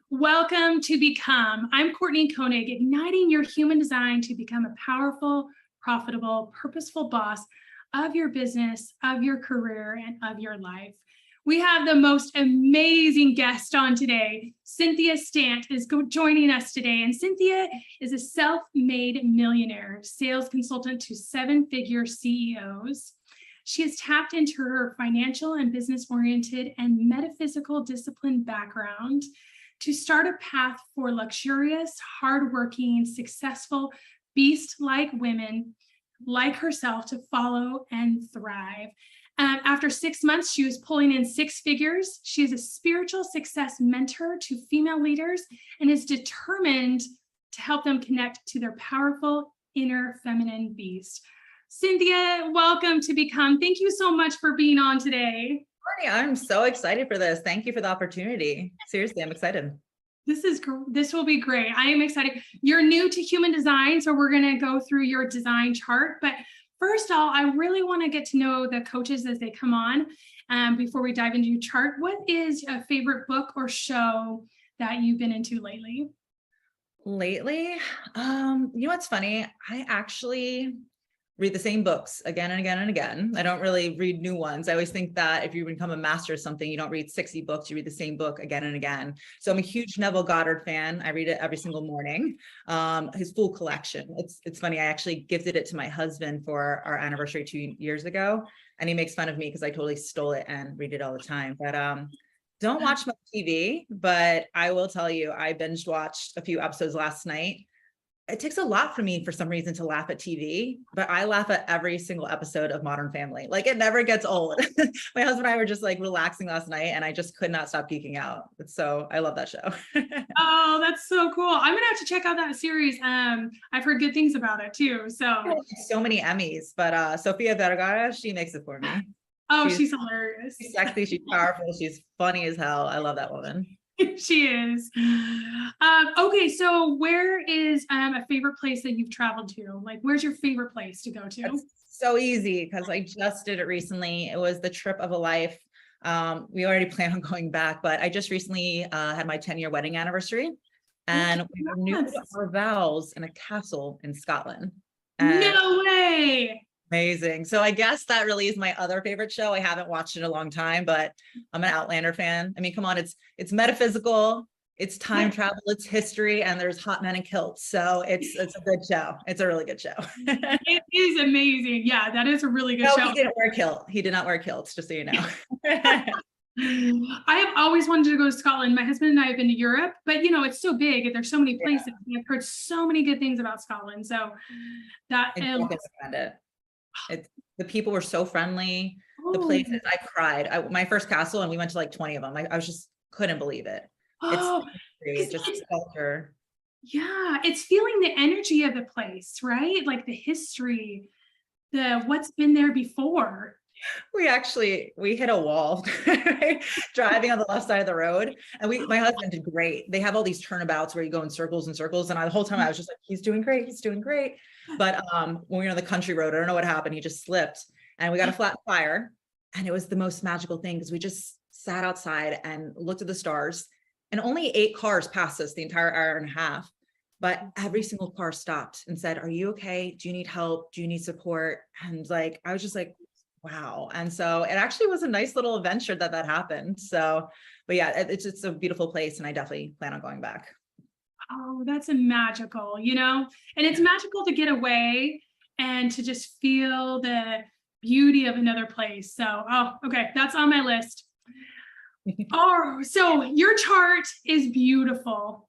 Welcome to Become. I'm Courtney Koenig, igniting your human design to become a powerful, profitable, purposeful boss of your business, of your career, and of your life. We have the most amazing guest on today. Cynthia Stant is joining us today. And Cynthia is a self-made millionaire, sales consultant to seven-figure CEOs. She has tapped into her financial and business-oriented and metaphysical discipline background to start a path for luxurious, hardworking, successful, beast-like women like herself to follow and thrive. After 6 months, she was pulling in six figures. She is a spiritual success mentor to female leaders and is determined to help them connect to their powerful inner feminine beast. Cynthia, welcome to Become. Thank you so much for being on today. Courtney, I'm so excited for this. Thank you for the opportunity. Seriously, I'm excited. This will be great. I am excited. You're new to human design, so we're going to go through your design chart. But first of all, I really want to get to know the coaches as they come on. Before we dive into your chart, what is a favorite book or show that you've been into lately? Lately, you know what's funny? I actually read the same books again and again and again. I don't really read new ones. I always think that if you become a master of something, you don't read 60 books, you read the same book again and again. So I'm a huge Neville Goddard fan. I read it every single morning. His full collection. It's funny. I actually gifted it to my husband for our anniversary 2 years ago. And he makes fun of me because I totally stole it and read it all the time. But don't watch much TV, but I will tell you, I binge watched a few episodes last night. It takes a lot for me for some reason to laugh at TV, but I laugh at every single episode of Modern Family. Like it never gets old. My husband and I were just like relaxing last night and I just could not stop geeking out. So I love that show. Oh, that's so cool. I'm going to have to check out that series. I've heard good things about it too. So many Emmys, but Sofia Vergara, she makes it for me. Oh, she's hilarious. She's sexy. She's powerful. She's funny as hell. I love that woman. She is. Okay, so where is a favorite place that you've traveled to? Like, where's your favorite place to go to? That's so easy because I just did it recently. It was the trip of a life. We already plan on going back, but I just recently had my 10-year wedding anniversary, and we renewed our vows in a castle in Scotland. No way. Amazing. So I guess that really is my other favorite show. I haven't watched it in a long time, but I'm an Outlander fan. I mean, come on, it's metaphysical, it's time travel, it's history, and there's hot men in kilts. So it's a good show. It's a really good show. It is amazing. Yeah, that is a really good show. He didn't wear a kilt. He did not wear kilts, just so you know. I have always wanted to go to Scotland. My husband and I have been to Europe, but you know, it's so big and there's so many places. Yeah. I've heard so many good things about Scotland. So that I recommend it. The people were so friendly. The places, I cried. My first castle, and we went to like 20 of them. I was just couldn't believe it. It's just culture. Yeah, it's feeling the energy of the place, right? Like the history, what's been there before. We hit a wall driving on the left side of the road, and my husband did great. They have all these turnabouts where you go in circles and circles, and the whole time I was just like, he's doing great, but when we were on the country road, I don't know what happened, he just slipped and we got a flat tire, and it was the most magical thing because we just sat outside and looked at the stars, and only 8 cars passed us the entire hour and a half, but every single car stopped and said, are you okay? Do you need help? Do you need support? And like I was just like, wow. And so it actually was a nice little adventure that happened. So, but yeah, it's a beautiful place, and I definitely plan on going back. Oh, that's magical, you know, and it's magical to get away and to just feel the beauty of another place. So, okay, that's on my list. Oh, so your chart is beautiful.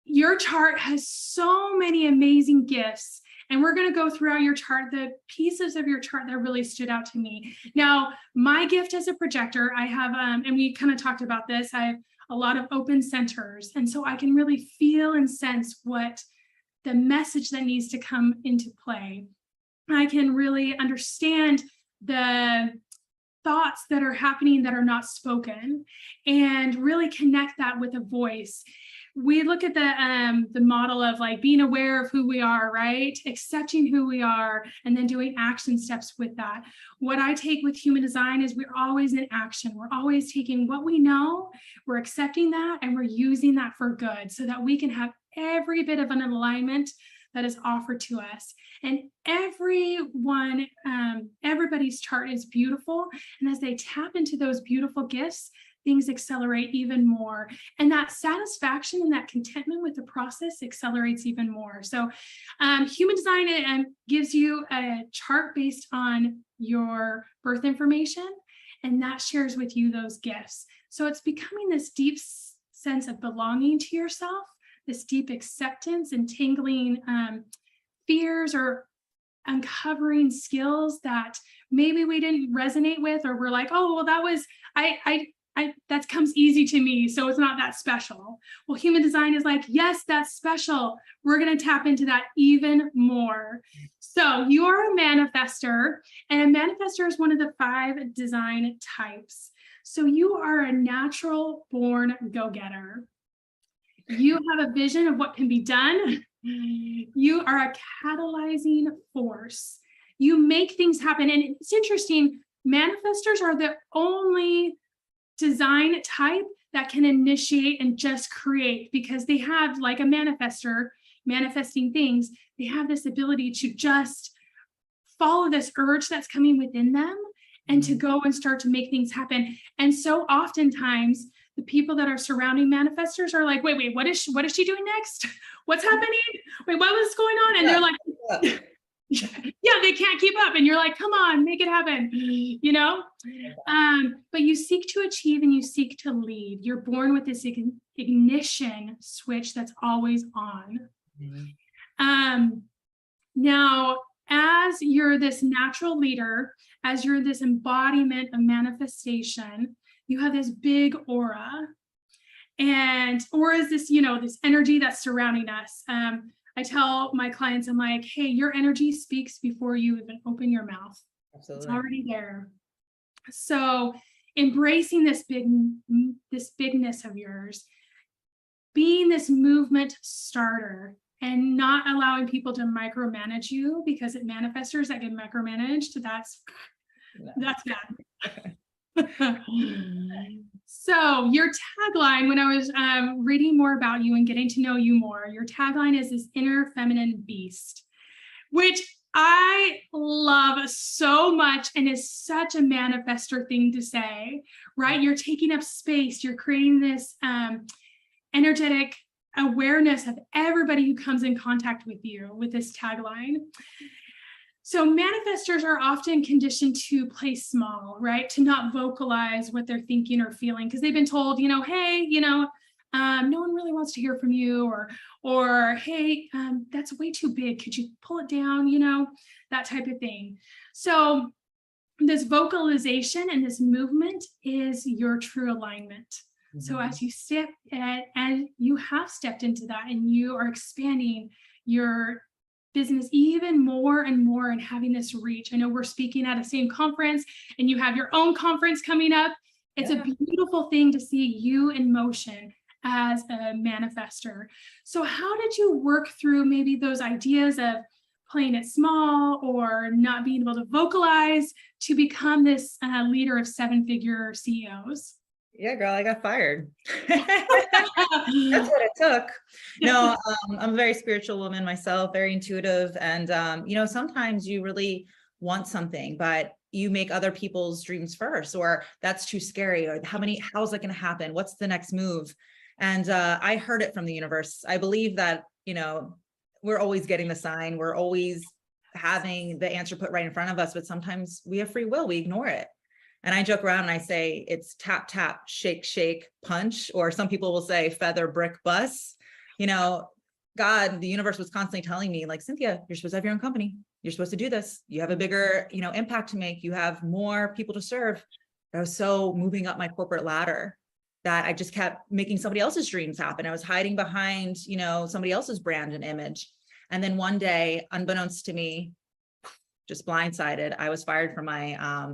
Your chart has so many amazing gifts. And we're going to go throughout your chart, the pieces of your chart that really stood out to me. Now, my gift as a projector, I have, and we kind of talked about this, I have a lot of open centers. And so I can really feel and sense what the message that needs to come into play. I can really understand the thoughts that are happening that are not spoken and really connect that with a voice. we look at the model of like being aware of who we are, right? Accepting who we are, and then doing action steps with that. What I take with human design is we're always in action. We're always taking what we know, we're accepting that, and we're using that for good so that we can have every bit of an alignment that is offered to us. And everybody's chart is beautiful. And as they tap into those beautiful gifts, things accelerate even more. And that satisfaction and that contentment with the process accelerates even more. So human design gives you a chart based on your birth information, and that shares with you those gifts. So it's becoming this deep sense of belonging to yourself, this deep acceptance and tingling fears, or uncovering skills that maybe we didn't resonate with, or we're like, oh, well, that was, that comes easy to me, so it's not that special. Well, human design is like, yes, that's special. We're going to tap into that even more. So you are a manifestor, and a manifestor is one of the 5 design types. So you are a natural born go-getter. You have a vision of what can be done. You are a catalyzing force. You make things happen. And it's interesting, manifestors are the only design type that can initiate and just create, because they have, like a manifestor manifesting things, they have this ability to just follow this urge that's coming within them and to go and start to make things happen. And so oftentimes the people that are surrounding manifestors are like, wait, what is she doing next? What's happening? Wait, what was going on? And they're like, yeah, they can't keep up. And you're like, come on, make it happen, you know? But you seek to achieve and you seek to lead. You're born with this ignition switch that's always on. Now, as you're this natural leader, as you're this embodiment of manifestation, you have this big aura. And aura is this, this energy that's surrounding us. I tell my clients, I'm like, hey, your energy speaks before you even open your mouth. Absolutely. It's already there. So embracing this bigness of yours, being this movement starter, and not allowing people to micromanage you, because it manifestors that get micromanaged, that's bad. So your tagline, when I was reading more about you and getting to know you more, your tagline is this inner feminine beast, which I love so much and is such a manifestor thing to say, right? You're taking up space, you're creating this energetic awareness of everybody who comes in contact with you with this tagline. So manifestors are often conditioned to play small, right? To not vocalize what they're thinking or feeling, because they've been told, hey, no one really wants to hear from you, or hey, that's way too big. Could you pull it down? That type of thing. So this vocalization and this movement is your true alignment. Mm-hmm. So as you step and you have stepped into that, and you are expanding your business even more and more and having this reach. I know we're speaking at a same conference, and you have your own conference coming up. It's a beautiful thing to see you in motion as a manifestor. So how did you work through maybe those ideas of playing it small or not being able to vocalize to become this leader of 7-figure CEOs? Yeah, girl, I got fired. That's what it took. No, I'm a very spiritual woman myself, very intuitive. And, sometimes you really want something, but you make other people's dreams first, or that's too scary, or how's it going to happen? What's the next move? And I heard it from the universe. I believe that, we're always getting the sign. We're always having the answer put right in front of us, but sometimes we have free will. We ignore it. And I joke around and I say it's tap, tap, shake, shake, punch, or some people will say feather, brick, bus. God, the universe was constantly telling me, like, Cynthia, you're supposed to have your own company. You're supposed to do this. You have a bigger, impact to make. You have more people to serve. I was so moving up my corporate ladder that I just kept making somebody else's dreams happen. I was hiding behind, somebody else's brand and image. And then one day, unbeknownst to me, just blindsided, I was fired from my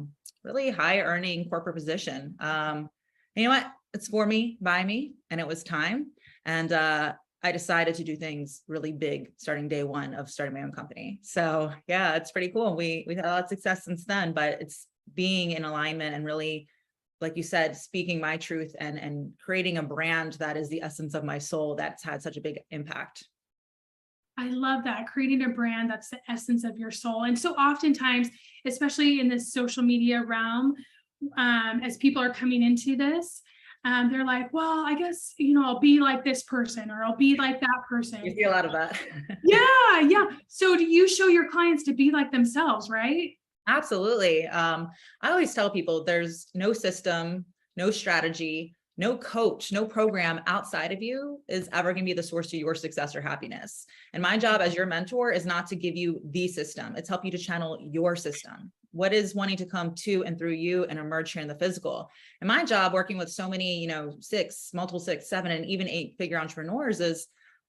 really high earning corporate position. You know what? It's for me, by me, and it was time. And I decided to do things really big starting day one of starting my own company. So yeah, it's pretty cool. We've had a lot of success since then, but it's being in alignment and really, like you said, speaking my truth and creating a brand that is the essence of my soul that's had such a big impact. I love that, creating a brand that's the essence of your soul. And so oftentimes, especially in this social media realm, as people are coming into this, they're like, well, I guess, I'll be like this person or I'll be like that You person. see a lot of that. Yeah, yeah. So do you show your clients to be like themselves, right? Absolutely. I always tell people there's no system, no strategy, no coach, no program outside of you is ever going to be the source of your success or happiness. And my job as your mentor is not to give you the system. It's help you to channel your system. What is wanting to come to and through you and emerge here in the physical. And my job working with so many, multiple six, seven, and even 8-figure entrepreneurs is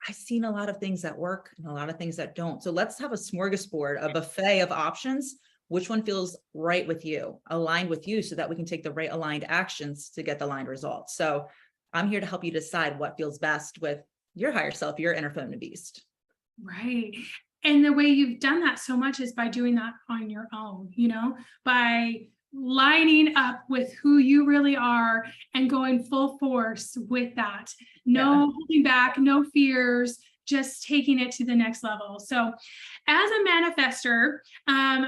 I've seen a lot of things that work and a lot of things that don't. So let's have a smorgasbord, a buffet of options. Which one feels right with you, aligned with you, so that we can take the right aligned actions to get the aligned results. So I'm here to help you decide what feels best with your higher self, your inner feminine beast. Right. And the way you've done that so much is by doing that on your own, by lining up with who you really are and going full force with that. No holding back, no fears, just taking it to the next level. So as a manifester,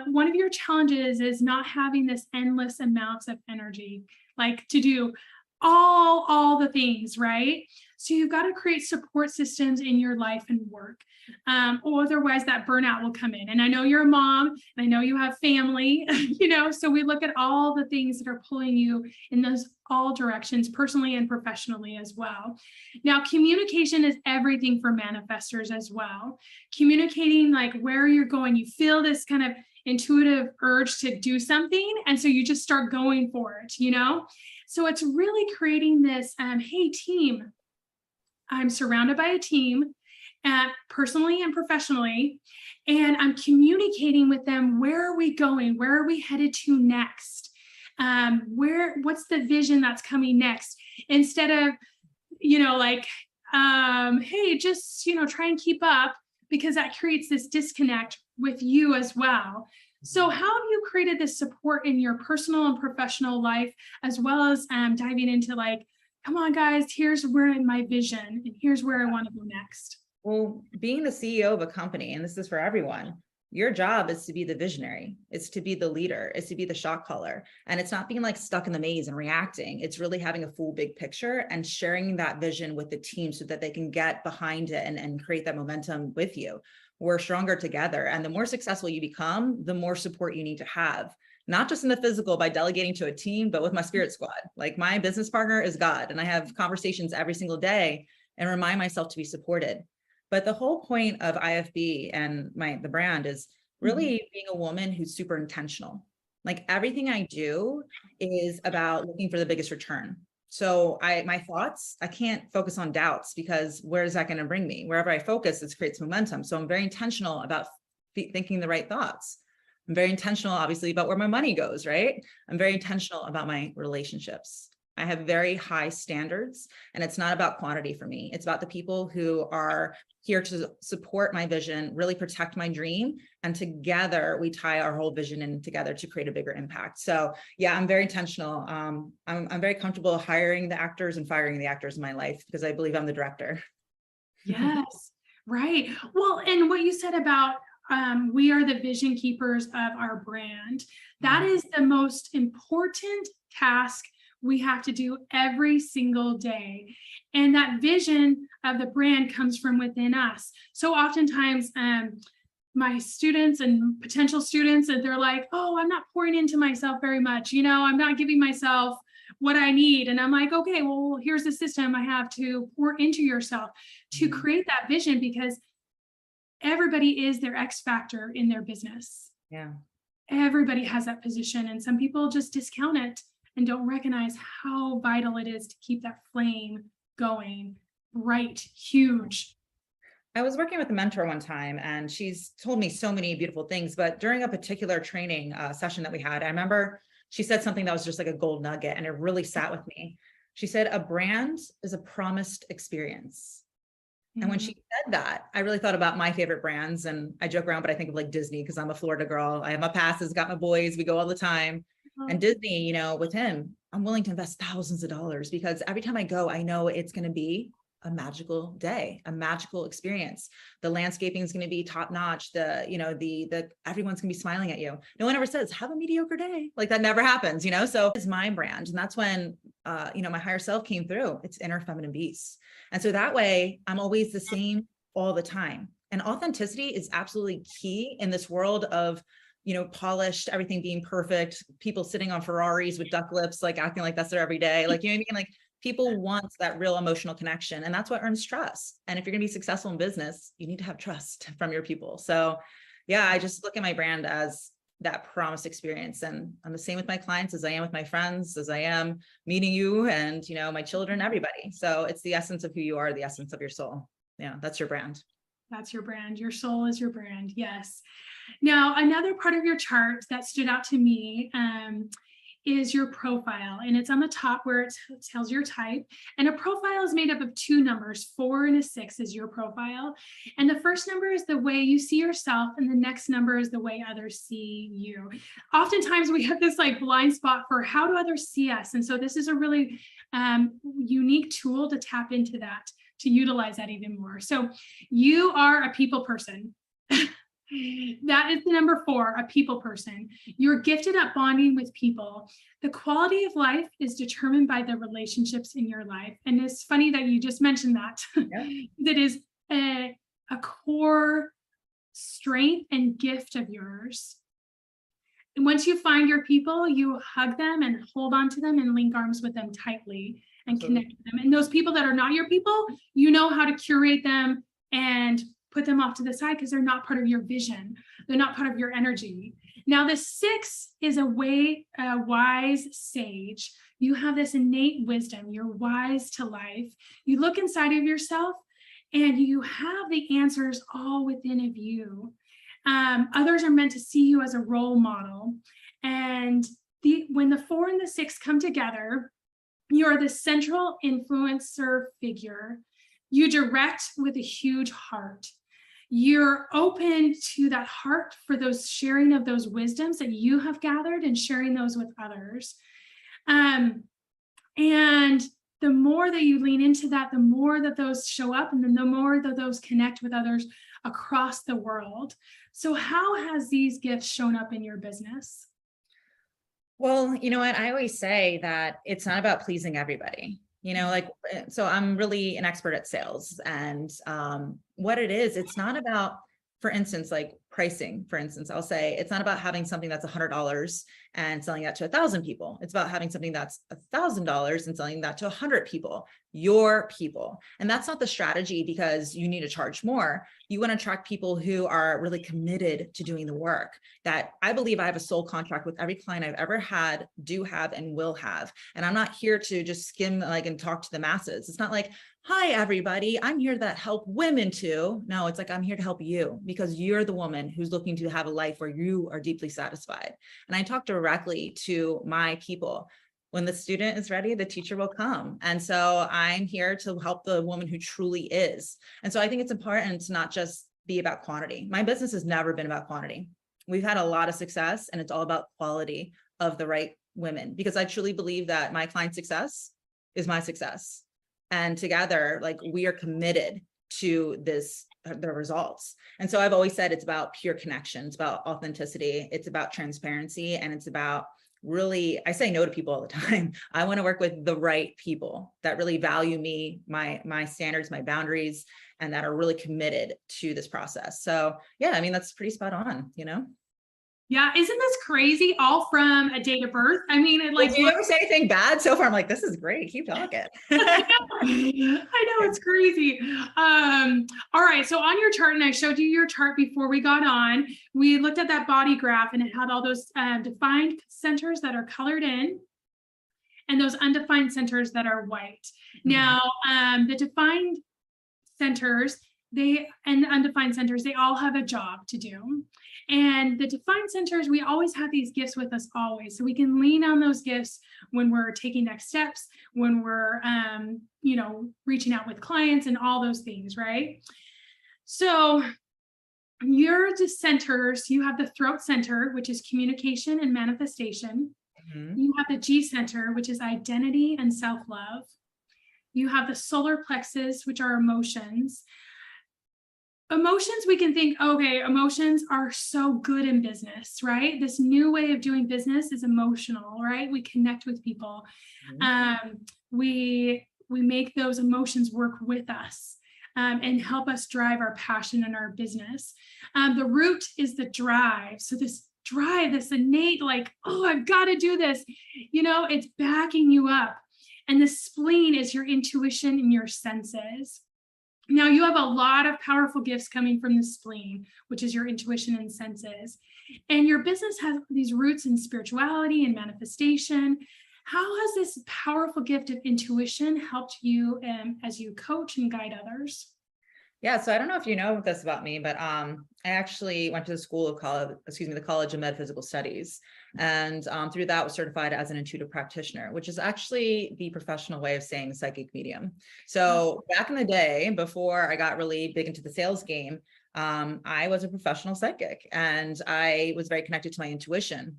one of your challenges is not having this endless amounts of energy, like to do all the things, right? So you've got to create support systems in your life and work, or otherwise that burnout will come in. And I know you're a mom, and I know you have family, so we look at all the things that are pulling you in those all directions, personally and professionally as well. Now, communication is everything for manifestors as well. Communicating like where you're going, you feel this kind of intuitive urge to do something, and so you just start going for it, So it's really creating this, hey team, I'm surrounded by a team, personally and professionally, and I'm communicating with them. Where are we going? Where are we headed to next? What's the vision that's coming next? Instead of, hey, just, try and keep up, because that creates this disconnect with you as well. So how have you created this support in your personal and professional life, as well as diving into like, come on, guys, here's where my vision and here's where I want to go next? Well, being the CEO of a company, and this is for everyone, your job is to be the visionary. It's to be the leader. It's to be the shot caller. And it's not being like stuck in the maze and reacting. It's really having a full big picture and sharing that vision with the team so that they can get behind it and create that momentum with you. We're stronger together. And the more successful you become, the more support you need to have. Not just in the physical by delegating to a team, but with my spirit squad. Like my business partner is God, and I have conversations every single day and remind myself to be supported. But the whole point of IFB and the brand is really being a woman who's super intentional. Like everything I do is about looking for the biggest return. So my thoughts, I can't focus on doubts, because where is that going to bring me? Wherever I focus, it creates momentum. So I'm very intentional about thinking the right thoughts. I'm very intentional, obviously, about where my money goes, right? I'm very intentional about my relationships. I have very high standards, and it's not about quantity for me. It's about the people who are here to support my vision, really protect my dream. And together we tie our whole vision in together to create a bigger impact. So yeah, I'm very intentional. I'm very comfortable hiring the actors and firing the actors in my life, because I believe I'm the director. Yes, right. Well, and what you said about we are the vision keepers of our brand, that is the most important task we have to do every single day. And that vision of the brand comes from within us. So oftentimes, my students and potential students, and they're like, oh, I'm not pouring into myself very much. I'm not giving myself what I need. And I'm like, okay, well, here's the system I have to pour into yourself to create that vision, because everybody is their X factor in their business. Yeah. Everybody has that position, and some people just discount it and don't recognize how vital it is to keep that flame going bright, huge. I was working with a mentor one time, and she's told me so many beautiful things, but during a particular training session that we had, I remember she said something that was just like a gold nugget, and it really sat with me. She said, a brand is a promised experience. And when she said that, I really thought about my favorite brands, and I joke around, but I think of like Disney because I'm a Florida girl. I have my passes, got my boys, we go all the time. And Disney, you know, with him, I'm willing to invest thousands of dollars because every time I go, I know it's going to be a magical day, a magical experience. The landscaping is going to be top notch. The everyone's going to be smiling at you. No one ever says, have a mediocre day. Like that never happens, you know? So it's my brand. And that's when, my higher self came through. It's inner feminine beast. And so that way I'm always the same all the time. And authenticity is absolutely key in this world of, polished, everything being perfect, people sitting on Ferraris with duck lips, like acting like that's their everyday. Like, you know what I mean? Like people want that real emotional connection, and that's what earns trust. And if you're going to be successful in business, you need to have trust from your people. So yeah, I just look at my brand as that promised experience. And I'm the same with my clients as I am with my friends, as I am meeting you and, my children, everybody. So it's the essence of who you are, the essence of your soul. Yeah, that's your brand. That's your brand. Your soul is your brand. Yes. Now, another part of your chart that stood out to me is your profile. And it's on the top where it tells your type. And a profile is made up of two numbers, 4 and a 6 is your profile. And the first number is the way you see yourself. And the next number is the way others see you. Oftentimes we have this like blind spot for how do others see us? And so this is a really unique tool to tap into that, to utilize that even more. So you are a people person. That is the number 4, a people person. You're gifted at bonding with people. The quality of life is determined by the relationships in your life. And it's funny that you just mentioned that. Yeah. That is a core strength and gift of yours. And once you find your people, you hug them and hold on to them and link arms with them tightly and connect with them. And those people that are not your people, you know how to curate them and put them off to the side because they're not part of your vision. They're not part of your energy. Now, the 6 is a wise sage. You have this innate wisdom. You're wise to life. You look inside of yourself and you have the answers all within of you. Others are meant to see you as a role model. And when the 4 and the 6 come together, you're the central influencer figure. You direct with a huge heart. You're open to that heart for those sharing of those wisdoms that you have gathered and sharing those with others. And the more that you lean into that, the more that those show up, and then the more that those connect with others across the world. So how has these gifts shown up in your business? Well, you know what? I always say that it's not about pleasing everybody. So I'm really an expert at sales, and what it is, it's not about, for instance, like pricing. For instance, I'll say it's not about having something that's $100 and selling that to 1,000 people. It's about having something that's $1,000 and selling that to 100 people, your people. And that's not the strategy because you need to charge more. You want to attract people who are really committed to doing the work. That I believe I have a soul contract with every client I've ever had, do have, and will have. And I'm not here to just skim and talk to the masses. It's not like, hi, everybody, I'm here to help women too. No, it's like, I'm here to help you because you're the woman who's looking to have a life where you are deeply satisfied. And I talk directly to my people. When the student is ready, the teacher will come. And so I'm here to help the woman who truly is. And so I think it's important to not just be about quantity. My business has never been about quantity. We've had a lot of success, and it's all about quality of the right women, because I truly believe that my client's success is my success. And together, we are committed to the results. And so I've always said it's about pure connection. It's about authenticity. It's about transparency. And it's about really, I say no to people all the time. I want to work with the right people that really value me, my standards, my boundaries, and that are really committed to this process. So yeah, I mean, that's pretty spot on, Yeah, isn't this crazy? All from a date of birth. I mean, do you ever say anything bad so far? I'm like, this is great. Keep talking. I know it's crazy. All right. So on your chart, and I showed you your chart before we got on, we looked at that body graph, and it had all those defined centers that are colored in and those undefined centers that are white. Mm-hmm. Now, the defined centers, they and the undefined centers, they all have a job to do. And the defined centers, we always have these gifts with us always. So we can lean on those gifts when we're taking next steps, when we're reaching out with clients and all those things, right? So your centers, you have the throat center, which is communication and manifestation. Mhm. You have the G center, which is identity and self-love. You have the solar plexus, which are emotions. Emotions, we can think, okay, emotions are so good in business, right? This new way of doing business is emotional, right? We connect with people. Mhm. We make those emotions work with us. And help us drive our passion in our business. The root is the drive. So this drive, this innate, like, oh, I've got to do this. It's backing you up. And the spleen is your intuition and your senses. Now, you have a lot of powerful gifts coming from the spleen, which is your intuition and senses. And your business has these roots in spirituality and manifestation. How has this powerful gift of intuition helped you as you coach and guide others? Yeah, so I don't know if you know this about me, but I actually went to the College of Metaphysical Studies, and through that was certified as an intuitive practitioner, which is actually the professional way of saying psychic medium. So back in the day, before I got really big into the sales game, I was a professional psychic, and I was very connected to my intuition.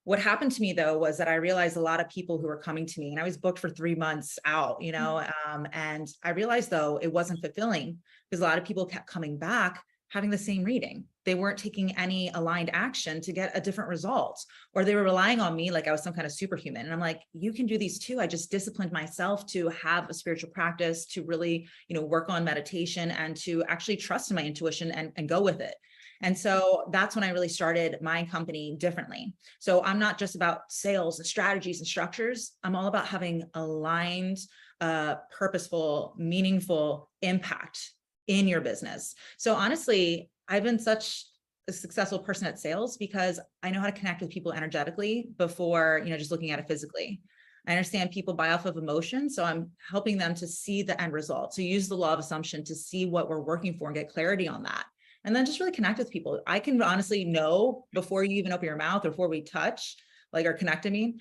What happened to me though was that I realized a lot of people who were coming to me, and I was booked for 3 months out, and I realized though it wasn't fulfilling because a lot of people kept coming back having the same reading. They weren't taking any aligned action to get a different result, or they were relying on me like I was some kind of superhuman. And I'm like, you can do these too. I just disciplined myself to have a spiritual practice, to really, work on meditation and to actually trust in my intuition and go with it. And so that's when I really started my company differently. So I'm not just about sales and strategies and structures. I'm all about having aligned, purposeful, meaningful impact in your business. So honestly, I've been such a successful person at sales because I know how to connect with people energetically before, just looking at it physically. I understand people buy off of emotion. So I'm helping them to see the end result. So use the law of assumption to see what we're working for and get clarity on that. And then just really connect with people. I can honestly know before you even open your mouth or before we touch, like, or connect to me,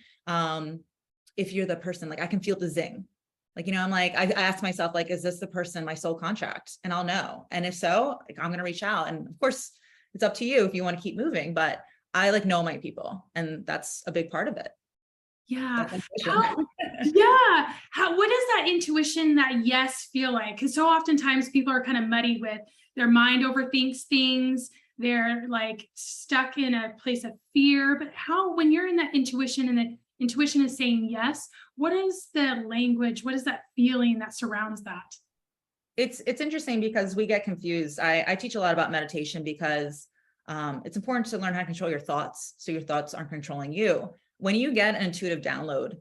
if you're the person, like I can feel the zing. Like, I'm like, I ask myself, like, is this the person, my soul contract? And I'll know. And if so, like, I'm going to reach out. And of course, it's up to you if you want to keep moving, but I know my people. And that's a big part of it. Yeah. That's What does that intuition, that yes, feel like? Because so oftentimes people are kind of muddied with their mind overthinks things. They're like stuck in a place of fear. But when you're in that intuition and the intuition is saying yes, what is the language? What is that feeling that surrounds that? It's interesting because we get confused. I teach a lot about meditation because it's important to learn how to control your thoughts so your thoughts aren't controlling you. When you get an intuitive download,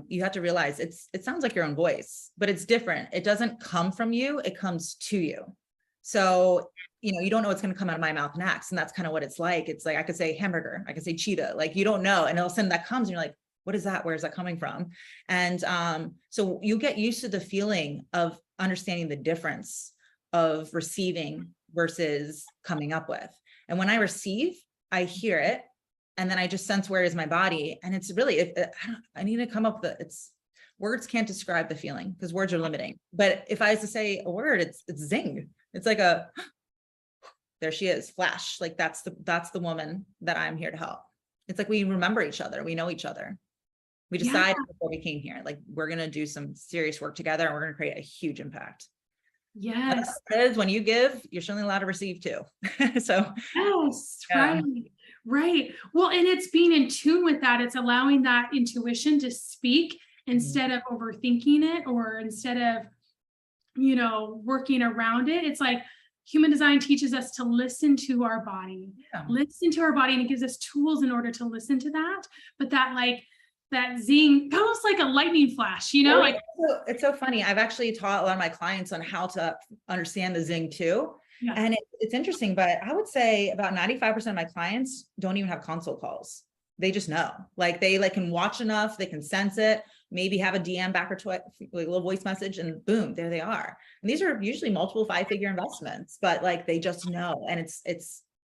you have to realize it sounds like your own voice, but it's different. It doesn't come from you, it comes to you. So, you don't know what's going to come out of my mouth next. And that's kind of what it's like. It's like, I could say hamburger, I could say cheetah, like, you don't know. And all of a sudden that comes and you're like, what is that? Where is that coming from? And so you get used to the feeling of understanding the difference of receiving versus coming up with. And when I receive, I hear it. And then I just sense where is my body. And it's really, I need to come up with words can't describe the feeling because words are limiting. But if I was to say a word, it's zing. It's like there she is, flash. Like that's the woman that I'm here to help. It's like we remember each other. We know each other. We decided before we came here, like we're going to do some serious work together and we're going to create a huge impact. Yes. When you give, you're certainly allowed to receive too. So Yes, yeah. right. Well, and it's being in tune with that. It's allowing that intuition to speak instead of overthinking it, or instead of, working around it. It's like human design teaches us to listen to our body, and it gives us tools in order to listen to that. But that zing, almost like a lightning flash, like. It's so funny. I've actually taught a lot of my clients on how to understand the zing too. Yeah. And it's interesting, but I would say about 95% of my clients don't even have consult calls. They just know, like they can watch enough, they can sense it. maybe have a DM back or like a little voice message, and boom, there they are. And these are usually multiple 5-figure investments, but like, they just know. And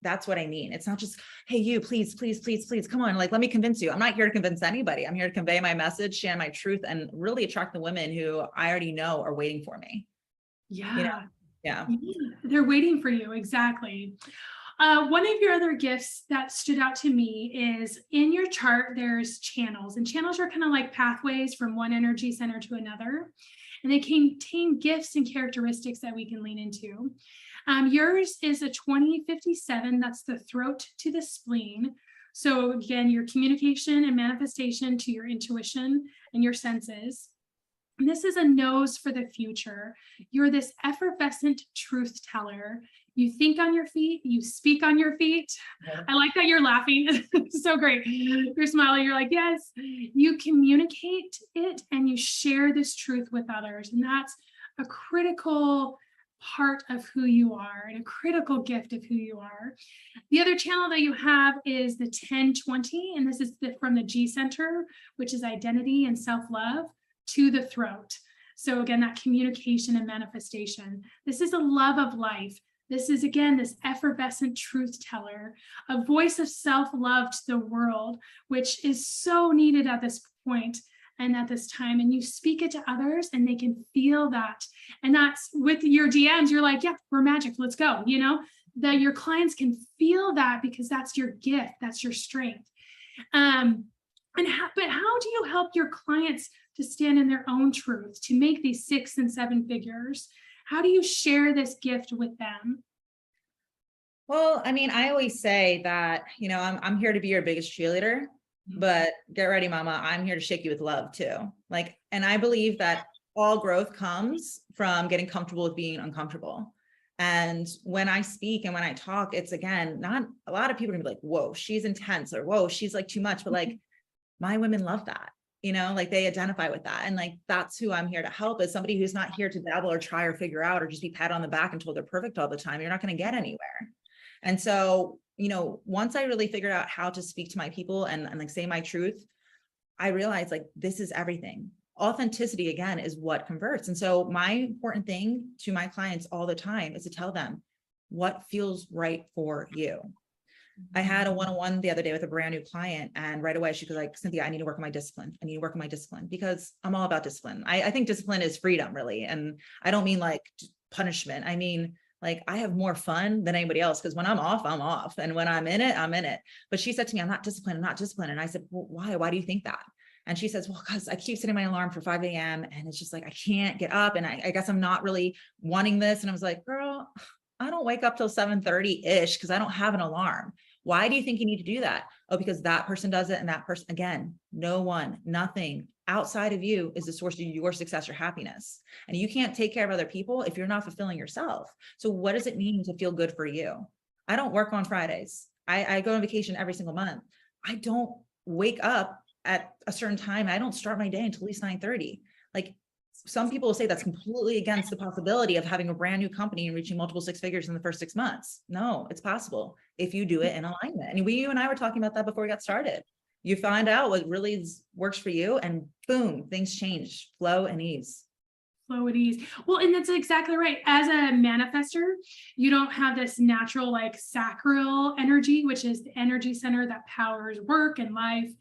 that's what I mean. It's not just, hey, you, please, please, please, please, come on. Like, let me convince you. I'm not here to convince anybody. I'm here to convey my message, share my truth, and really attract the women who I already know are waiting for me. Yeah. You know? Yeah. They're waiting for you. Exactly. One of your other gifts that stood out to me is in your chart, there's channels, and channels are kind of like pathways from one energy center to another. And they contain gifts and characteristics that we can lean into. Yours is a 2057. That's the throat to the spleen. So again, your communication and manifestation to your intuition and your senses. And this is a nose for the future. You're this effervescent truth teller. You think on your feet, you speak on your feet. Yeah. I like that you're laughing. So great. You're smiling. You're like, yes. You communicate it and you share this truth with others. And that's a critical part of who you are and a critical gift of who you are. The other channel that you have is the 1020, and this is from the G center, which is identity and self-love, to the throat. So again, that communication and manifestation. This is a love of life. This is, again, this effervescent truth teller, a voice of self-love to the world, which is so needed at this point and at this time. And you speak it to others and they can feel that. And that's with your DMs, you're like, yeah, we're magic, let's go. You know, that your clients can feel that because that's your gift, that's your strength. But how do you help your clients to stand in their own truth, to make these 6 and 7 figures? How do you share this gift with them? Well, I mean, I always say that, you know, I'm here to be your biggest cheerleader, but get ready, mama. I'm here to shake you with love too. Like, and I believe that all growth comes from getting comfortable with being uncomfortable. And when I speak and when I talk, it's, again, not a lot of people are gonna be like, whoa, she's intense, or whoa, she's like too much, but like, my women love that. You know, like, they identify with that. And like, that's who I'm here to help, is somebody who's not here to dabble or try or figure out or just be pat on the back and told they're perfect all the time. You're not going to get anywhere. And so, you know, once I really figured out how to speak to my people and like say my truth, I realized, like, this is everything. Authenticity, again, is what converts. And so my important thing to my clients all the time is to tell them what feels right for you. I had a one-on-one the other day with a brand new client, and right away she was like, Cynthia, I need to work on my discipline. I need to work on my discipline, because I'm all about discipline. I think discipline is freedom, really. And I don't mean like punishment. I mean, like, I have more fun than anybody else, because when I'm off, I'm off. And when I'm in it, I'm in it. But she said to me, I'm not disciplined. I'm not disciplined. And I said, well, why? Why do you think that? And she says, well, because I keep setting my alarm for 5 a.m. and it's just like, I can't get up. And I guess I'm not really wanting this. And I was like, girl, I don't wake up till 7:30-ish because I don't have an alarm. Why do you think you need to do that? Oh, because that person does it. And that person, again, no one, nothing outside of you is the source of your success or happiness. And you can't take care of other people if you're not fulfilling yourself. So what does it mean to feel good for you? I don't work on Fridays. I go on vacation every single month. I don't wake up at a certain time. I don't start my day until at least 9:30. Like, some people will say that's completely against the possibility of having a brand new company and reaching multiple 6 figures in the first 6 months. No, it's possible if you do it in alignment. And you and I were talking about that before we got started. You find out what really works for you, and boom, things change. Flow and ease. Flow and ease. Well, and that's exactly right. As a manifestor, you don't have this natural, like, sacral energy, which is the energy center that powers work and life.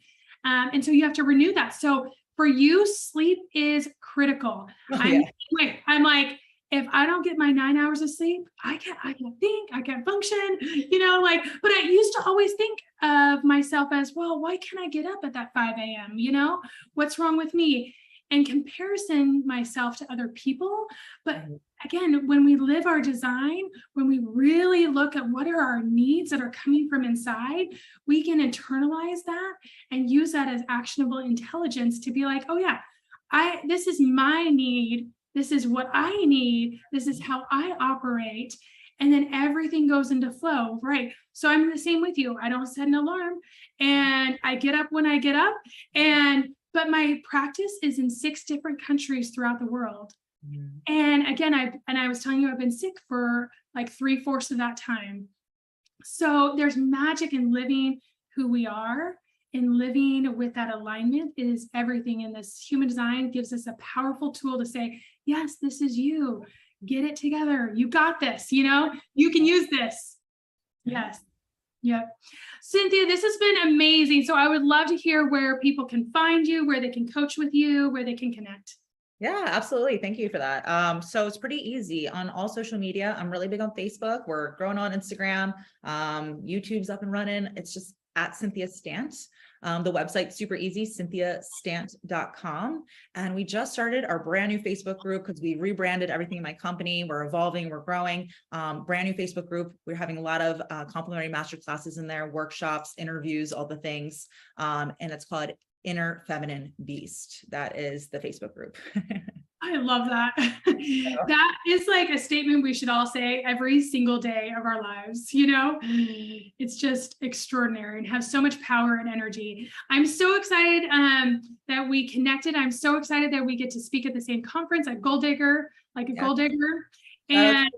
And so you have to renew that. So for you, sleep is critical. I'm like, if I don't get my 9 hours of sleep, I can't think, I can't function, you know, like, but I used to always think of myself as, well, why can't I get up at that 5 a.m.? You know, what's wrong with me? And comparison myself to other people. But again, when we live our design, when we really look at what are our needs that are coming from inside, we can internalize that and use that as actionable intelligence to be like, oh yeah, this is my need. This is what I need. This is how I operate. And then everything goes into flow, right? So I'm the same with you. I don't set an alarm, and I get up when I get up, but my practice is in 6 different countries throughout the world. And again, I was telling you, I've been sick for like 3/4 of that time. So there's magic in living who we are And living with that alignment is everything. And this human design gives us a powerful tool to say, yes, this is you. Get it together. You got this. You can use this. Yes. Yep. Cynthia, this has been amazing. So I would love to hear where people can find you, where they can coach with you, where they can connect. Yeah, absolutely. Thank you for that. So it's pretty easy on all social media. I'm really big on Facebook. We're growing on Instagram. YouTube's up and running. It's just at Cynthia Stant. The website's super easy, cynthiastant.com. And we just started our brand new Facebook group because we rebranded everything in my company. We're evolving, we're growing. Brand new Facebook group. We're having a lot of complimentary master classes in there, workshops, interviews, all the things. And it's called Inner Feminine Beast. That is the Facebook group. I love that. That is like a statement we should all say every single day of our lives. It's just extraordinary and have so much power and energy. I'm so excited that we connected. I'm so excited that we get to speak at the same conference at Gold Digger, like a Gold Digger. And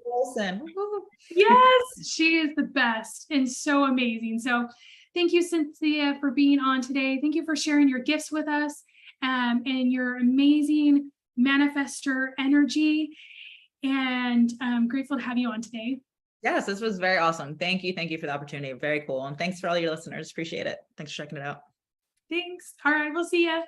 yes, she is the best and so amazing. So thank you, Cynthia, for being on today. Thank you for sharing your gifts with us and your amazing manifestor energy. And I'm grateful to have you on today. Yes, this was very awesome. Thank you. Thank you for the opportunity. Very cool. And thanks for all your listeners. Appreciate it. Thanks for checking it out. Thanks. All right, we'll see you.